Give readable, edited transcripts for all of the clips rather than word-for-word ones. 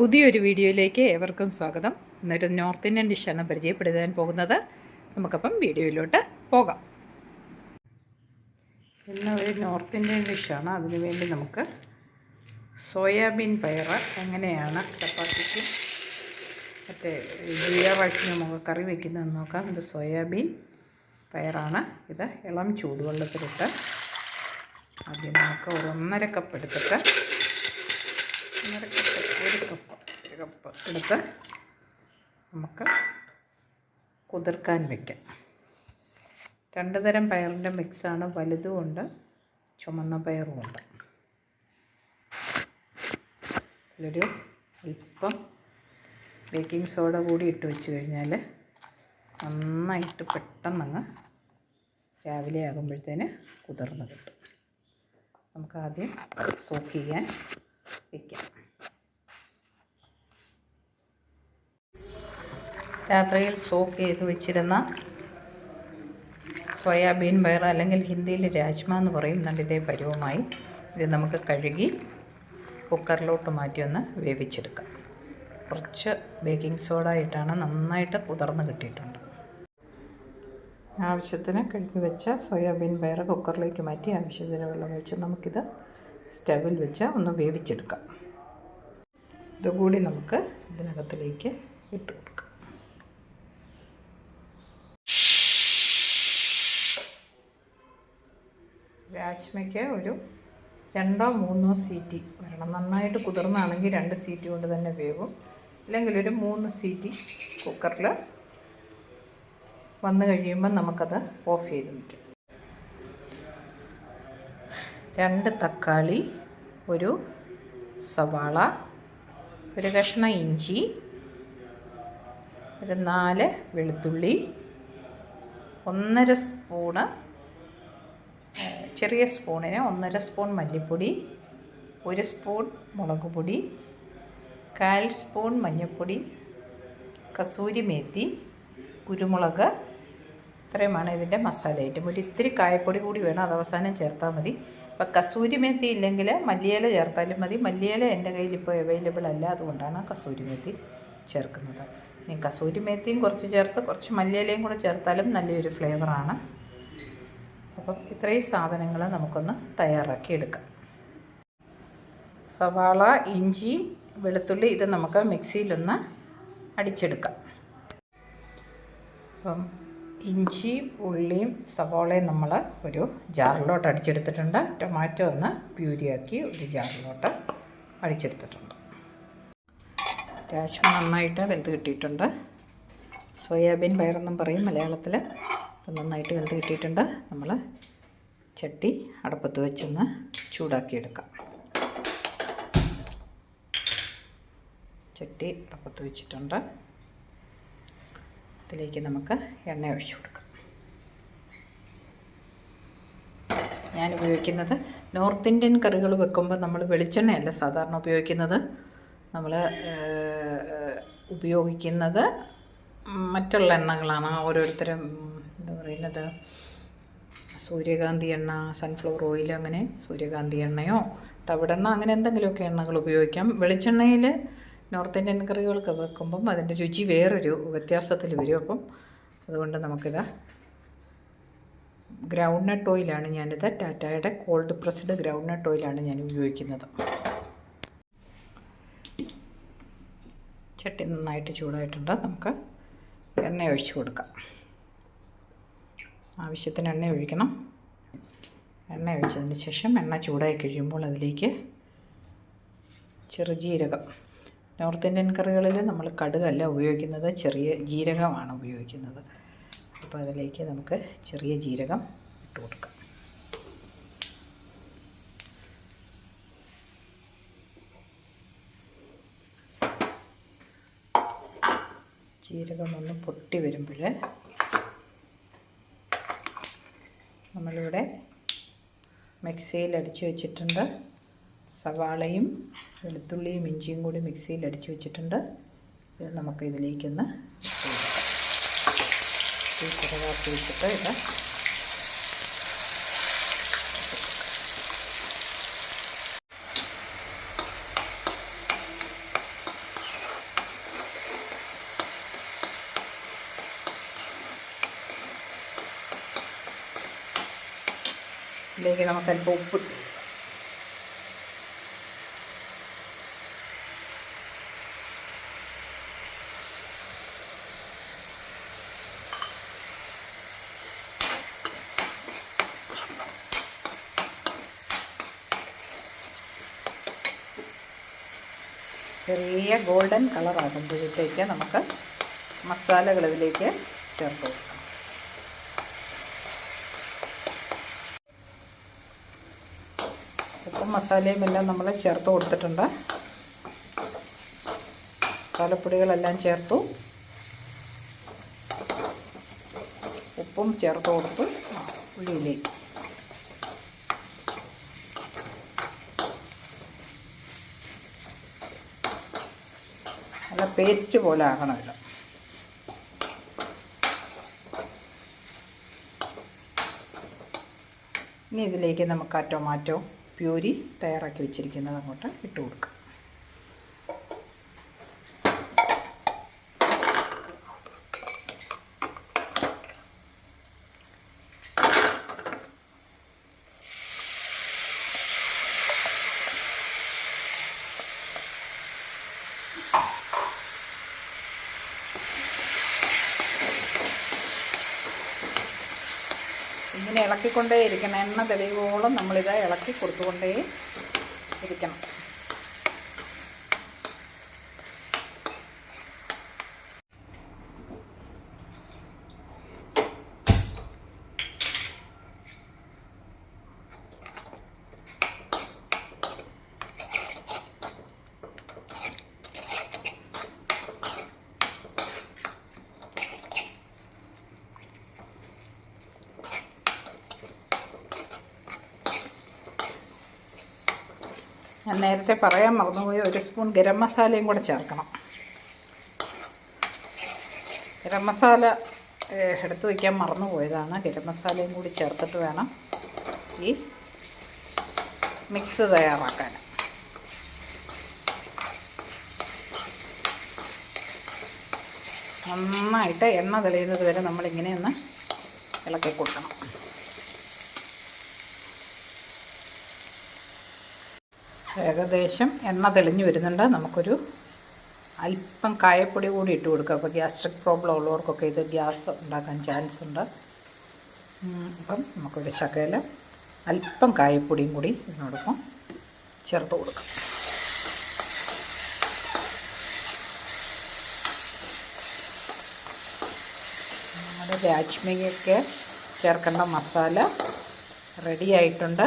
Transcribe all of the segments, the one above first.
പുതിയൊരു വീഡിയോയിലേക്ക് ഏവർക്കും സ്വാഗതം. ഇന്നൊരു നോർത്ത് ഇന്ത്യൻ ഡിഷാണ് പരിചയപ്പെടുത്താൻ പോകുന്നത്. നമുക്കപ്പം വീഡിയോയിലോട്ട് പോകാം. ഇന്ന് ഒരു നോർത്ത് ഇന്ത്യൻ ഡിഷാണ്. അതിനുവേണ്ടി നമുക്ക് സോയാബീൻ പയർ എങ്ങനെയാണ് ചപ്പാത്തിക്കും മറ്റേ ജീര റൈസിനും നമുക്ക് കറി വയ്ക്കുന്നതെന്ന് നോക്കാം. ഇത് സോയാബീൻ പയറാണ്. ഇത് ഇളം ചൂടുവെള്ളത്തിലിട്ട് ആദ്യം നമുക്ക് ഒരു 1.5 കപ്പ് എടുത്തിട്ട് ഒരു കപ്പ് എടുത്ത് നമുക്ക് കുതിർക്കാൻ വയ്ക്കാം. 2 തരം പയറിൻ്റെ മിക്സാണ്. വലുതുമുണ്ട്, ചുമന്ന പയറുമുണ്ട്. ഇതിലൊരു അല്പം ബേക്കിംഗ് സോഡ കൂടി ഇട്ട് വെച്ച് കഴിഞ്ഞാൽ നന്നായിട്ട് പെട്ടെന്നങ്ങ് രാവിലെ ആകുമ്പോഴത്തേന് കുതിർന്ന് കിട്ടും. നമുക്കാദ്യം സോക്ക് ചെയ്യാൻ വയ്ക്കാം. രാത്രിയിൽ സോക്ക് ചെയ്ത് വെച്ചിരുന്ന സോയാബീൻ പയർ, അല്ലെങ്കിൽ ഹിന്ദിയിൽ രാജ്മ എന്ന് പറയും, നല്ലതേ പരുവമായി. ഇത് നമുക്ക് കഴുകി കുക്കറിലോട്ട് മാറ്റി ഒന്ന് വേവിച്ചെടുക്കാം. കുറച്ച് ബേക്കിംഗ് സോഡ ഇട്ടാണ് നന്നായിട്ട് കുതിർന്ന് കിട്ടിയിട്ടുണ്ട്. ആവശ്യത്തിന് കഴുകി വെച്ച സോയാബീൻ പയർ കുക്കറിലേക്ക് മാറ്റി ആവശ്യത്തിന് വെള്ളം ഒഴിച്ച് നമുക്കിത് സ്റ്റവിൽ വെച്ച് ഒന്ന് വേവിച്ചെടുക്കാം. ഇതുകൂടി നമുക്ക് ഇതിനകത്തിലേക്ക് ഇട്ട് കൊടുക്കാം. രാജ്മയ്ക്ക് ഒരു 2-3 സീറ്റി വരണം. നന്നായിട്ട് കുതിർന്നാണെങ്കിൽ 2 സീറ്റി കൊണ്ട് തന്നെ വേവും. അല്ലെങ്കിൽ ഒരു 3 സീറ്റി കുക്കറിൽ വന്നു കഴിയുമ്പോൾ നമുക്കത് ഓഫ് ചെയ്ത് വയ്ക്കാം. 2 തക്കാളി, ഒരു സവാള, ഒരു കഷ്ണം ഇഞ്ചി, ഒരു 4 വെളുത്തുള്ളി, 1.5 സ്പൂണ്, ചെറിയ സ്പൂണിന് 1.5 സ്പൂൺ മല്ലിപ്പൊടി, 1 സ്പൂൺ മുളക് പൊടി, 1/4 സ്പൂൺ മഞ്ഞൾപ്പൊടി, കസൂരി മേത്തി, കുരുമുളക്. ഇത്രയുമാണ് ഇതിൻ്റെ മസാല ഐറ്റം. ഒരു ഇത്തിരി കായപ്പൊടി കൂടി വേണം, അത് അവസാനം ചേർത്താൽ മതി. അപ്പോൾ കസൂരി മേത്തി ഇല്ലെങ്കിൽ മല്ലിയില ചേർത്താലും മതി. മല്ലിയില എൻ്റെ കയ്യിൽ ഇപ്പോൾ അവൈലബിൾ അല്ല, അതുകൊണ്ടാണ് കസൂരി മേത്തി ചേർക്കുന്നത്. ഇനി കസൂരി മേത്തിയും കുറച്ച് ചേർത്ത് കുറച്ച് മല്ലിയിലയും കൂടെ ചേർത്താലും നല്ലൊരു ഫ്ലേവറാണ്. അപ്പം ഇത്രയും സാധനങ്ങൾ നമുക്കൊന്ന് തയ്യാറാക്കി എടുക്കാം. സവാള, ഇഞ്ചി, വെളുത്തുള്ളി ഇത് നമുക്ക് മിക്സിയിലൊന്ന് അടിച്ചെടുക്കാം. അപ്പം ഇഞ്ചിയും ഉള്ളിയും സവാളയും നമ്മൾ ഒരു ജാറിലോട്ട് അടിച്ചെടുത്തിട്ടുണ്ട്. ടൊമാറ്റോ ഒന്ന് പ്യൂരിയാക്കി ഒരു ജാറിലോട്ട് അടിച്ചെടുത്തിട്ടുണ്ട്. രാജ്മ നന്നായിട്ട് വെന്ത് കിട്ടിയിട്ടുണ്ട്. സോയാബീൻ പയറെന്നും പറയും മലയാളത്തിൽ. നന്നായിട്ട് വെന്ത് കിട്ടിയിട്ടുണ്ട്. നമ്മൾ ചട്ടി അടുപ്പത്ത് വെച്ചൊന്ന് ചൂടാക്കിയെടുക്കാം. ചട്ടി അടുപ്പത്ത് വെച്ചിട്ടുണ്ട്. ഇതിലേക്ക് നമുക്ക് എണ്ണ ഒഴിച്ചു കൊടുക്കാം. ഞാൻ ഉപയോഗിക്കുന്നത് നോർത്ത് ഇന്ത്യൻ കറികൾ വെക്കുമ്പോൾ നമ്മൾ വെളിച്ചെണ്ണയല്ല സാധാരണ ഉപയോഗിക്കുന്നത്. നമ്മൾ ഉപയോഗിക്കുന്നത് മറ്റുള്ള എണ്ണകളാണ്. ഓരോരുത്തരും എന്താ പറയുന്നത്, സൂര്യകാന്തി എണ്ണ, സൺഫ്ലവർ ഓയിൽ, അങ്ങനെ സൂര്യകാന്തി എണ്ണയോ തവിടെണ്ണ അങ്ങനെ എന്തെങ്കിലുമൊക്കെ എണ്ണകൾ ഉപയോഗിക്കാം. വെളിച്ചെണ്ണയിൽ നോർത്ത് ഇന്ത്യൻ കറികളൊക്കെ വെക്കുമ്പം അതിൻ്റെ രുചി വേറൊരു വ്യത്യാസത്തിൽ വരും. അപ്പം അതുകൊണ്ട് നമുക്കിത് ഗ്രൗണ്ട് നട്ട് ഓയിലാണ് ഞാനിത് ടാറ്റയുടെ കോൾഡ് പ്രസ്ഡ് ഗ്രൗണ്ട് നട്ട് ഓയിലാണ് ഞാൻ ഉപയോഗിക്കുന്നത്. ചട്ടി നന്നായിട്ട് ചൂടായിട്ടുണ്ട്. നമുക്ക് എണ്ണ ഒഴിച്ച് കൊടുക്കാം. ആവശ്യത്തിന് എണ്ണ ഒഴിക്കണം. എണ്ണ ഒഴിച്ചതിന് ശേഷം എണ്ണ ചൂടായി കഴിയുമ്പോൾ അതിലേക്ക് ചെറുജീരകം. നോർത്ത് ഇന്ത്യൻ കറികളിൽ നമ്മൾ കടുകല്ല ഉപയോഗിക്കുന്നത്, ചെറിയ ജീരകമാണ് ഉപയോഗിക്കുന്നത്. അപ്പോൾ അതിലേക്ക് നമുക്ക് ചെറിയ ജീരകം ഇട്ട് കൊടുക്കാം. ജീരകം ഒന്ന് പൊട്ടി വരുമ്പോൾ നമ്മളിവിടെ മിക്സിയിൽ അടിച്ച് വെച്ചിട്ടുണ്ട്. സവാളയും വെളുത്തുള്ളിയും ഇഞ്ചിയും കൂടി മിക്സിയിൽ അടിച്ച് വെച്ചിട്ടുണ്ട്. ഇത് നമുക്ക് ഇതിലേക്കൊന്ന് ചെറുതാക്കി വെച്ചിട്ട് ഇത് ഇതിലേക്ക് നമുക്ക് അല്പം ഉപ്പ് ചെറിയ ഗോൾഡൻ കളറാകുമ്പോഴത്തേക്ക് നമുക്ക് മസാലകൾ ഇതിലേക്ക് ചേർത്ത് കൊടുക്കാം. ഉപ്പും മസാലയും എല്ലാം നമ്മൾ ചേർത്ത് കൊടുത്തിട്ടുണ്ട്. മസാലപ്പൊടികളെല്ലാം ചേർത്തു, ഉപ്പും ചേർത്ത് കൊടുത്തു. ഉള്ളിയിലേക്ക് നല്ല പേസ്റ്റ് പോലെ ആകണമല്ലോ. ഇനി ഇതിലേക്ക് നമുക്ക് ആ ടൊമാറ്റോ പ്യൂരി തയ്യാറാക്കി വെച്ചിരിക്കുന്നത് അങ്ങോട്ട് ഇട്ട് കൊടുക്കാം. ഇങ്ങനെ ഇളക്കിക്കൊണ്ടേ ഇരിക്കണം. എണ്ണ തെളിയുവോളം നമ്മളിത് ഇളക്കി കൊടുത്തുകൊണ്ടേ ഇരിക്കണം. ഞാൻ നേരത്തെ പറയാൻ മറന്നുപോയി, 1 സ്പൂൺ ഗരം മസാലയും കൂടെ ചേർക്കണം. ഗരം മസാല എടുത്തു വയ്ക്കാൻ മറന്നുപോയതാണ്. ഗരം മസാലയും കൂടി ചേർത്തിട്ട് വേണം ഈ മിക്സ് തയ്യാറാക്കാൻ. നന്നായിട്ട് എണ്ണ തെളിയുന്നത് വരെ നമ്മളിങ്ങനെ ഒന്ന് ഇളക്കി കൊടുക്കണം. ഏകദേശം എണ്ണ തെളിഞ്ഞു വരുന്നുണ്ട്. നമുക്കൊരു അല്പം കായപ്പൊടി കൂടി ഇട്ട് കൊടുക്കുക. അപ്പോൾ ഗ്യാസ്ട്രിക് പ്രോബ്ലം ഉള്ളവർക്കൊക്കെ ഇത് ഗ്യാസ് ഉണ്ടാക്കാൻ ചാൻസ് ഉണ്ട്. അപ്പം നമുക്കൊരു ശകലം അല്പം കായപ്പൊടിയും കൂടി ഇതിനോടൊപ്പം ചേർത്ത് കൊടുക്കാം. നമ്മുടെ രാജ്മയ്ക്ക് ചേർക്കേണ്ട മസാല റെഡി ആയിട്ടുണ്ട്.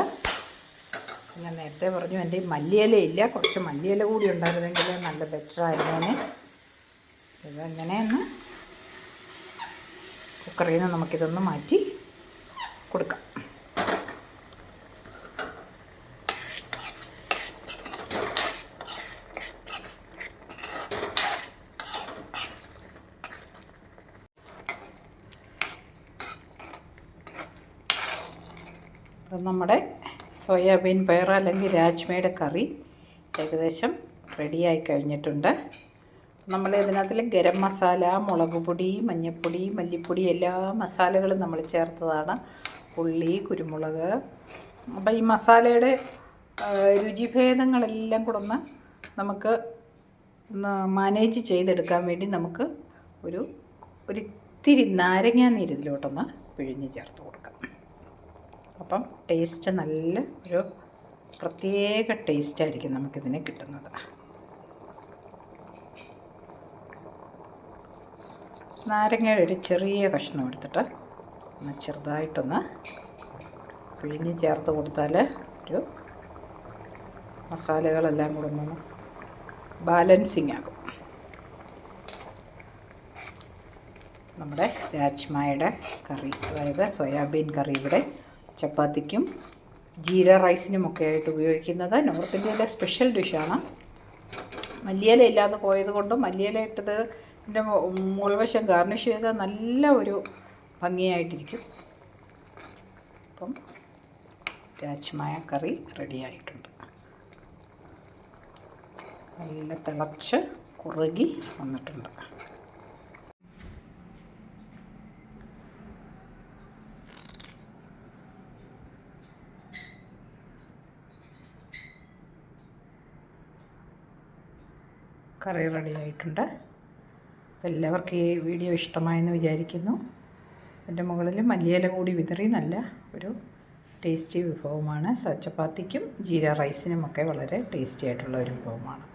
ഞാൻ നേരത്തെ പറഞ്ഞു എൻ്റെ മല്ലിയില ഇല്ല, കുറച്ച് മല്ലിയില കൂടി ഉണ്ടായിരുന്നെങ്കിൽ നല്ല ബെറ്ററായിരുന്നേനെ. ഇതെങ്ങനെയെന്ന് കുക്കറിൽ നിന്ന് നമുക്കിതൊന്ന് മാറ്റി കൊടുക്കാം. അത് നമ്മുടെ സോയാബീൻ പയർ അല്ലെങ്കിൽ രാജ്മയുടെ കറി ഏകദേശം റെഡിയായി കഴിഞ്ഞിട്ടുണ്ട്. നമ്മൾ ഇതിനകത്തിൽ ഗരം മസാല, മുളക് പൊടി, മഞ്ഞൾപ്പൊടി, മല്ലിപ്പൊടി എല്ലാ മസാലകളും നമ്മൾ ചേർത്തതാണ്. ഉള്ളി, കുരുമുളക്. അപ്പോൾ ഈ മസാലയുടെ രുചിഭേദങ്ങളെല്ലാം കൂടെ ഒന്ന് നമുക്ക് മാനേജ് ചെയ്തെടുക്കാൻ വേണ്ടി നമുക്ക് ഒരിത്തിരി നാരങ്ങാനീര് ഇതിലോട്ടൊന്ന് പിഴിഞ്ഞ് ചേർത്ത് കൊടുക്കാം. അപ്പം ടേസ്റ്റ് നല്ല ഒരു പ്രത്യേക ടേസ്റ്റായിരിക്കും നമുക്കിതിനെ കിട്ടുന്നത്. നാരങ്ങയുടെ ഒരു ചെറിയ കഷ്ണം എടുത്തിട്ട് ഒന്ന് ചെറുതായിട്ടൊന്ന് പിഴിഞ്ഞ് ചേർത്ത് കൊടുത്താൽ ഒരു മസാലകളെല്ലാം കൂടെ ഒന്ന് ബാലൻസിങ് ആകും. നമ്മുടെ രാജ്മയുടെ കറി, അതായത് സോയാബീൻ കറി ഇവിടെ ചപ്പാത്തിക്കും ജീര റൈസിനുമൊക്കെ ആയിട്ട് ഉപയോഗിക്കുന്നത് നോർത്ത് ഇന്ത്യയിലെ സ്പെഷ്യൽ ഡിഷാണ്. മല്ലിയില ഇല്ലാതെ പോയത് കൊണ്ടും മല്ലിയില ഇട്ടത് എൻ്റെ മുൾവശം ഗാർണിഷ് ചെയ്താൽ നല്ല ഒരു ഭംഗിയായിട്ടിരിക്കും. അപ്പം രാജ്മായ കറി റെഡിയായിട്ടുണ്ട്. നല്ല തിളച്ച് കുറുകി വന്നിട്ടുണ്ട്. കറി റെഡി ആയിട്ടുണ്ട്. അപ്പോൾ എല്ലാവർക്കും ഈ വീഡിയോ ഇഷ്ടമായെന്ന് വിചാരിക്കുന്നു. അതിൻ്റെ മുകളിൽ മല്ലിയില കൂടി വിതറി നല്ല ഒരു ടേസ്റ്റി വിഭവമാണ്. ചപ്പാത്തിക്കും ജീര റൈസിനുമൊക്കെ വളരെ ടേസ്റ്റി ആയിട്ടുള്ള ഒരു വിഭവമാണ്.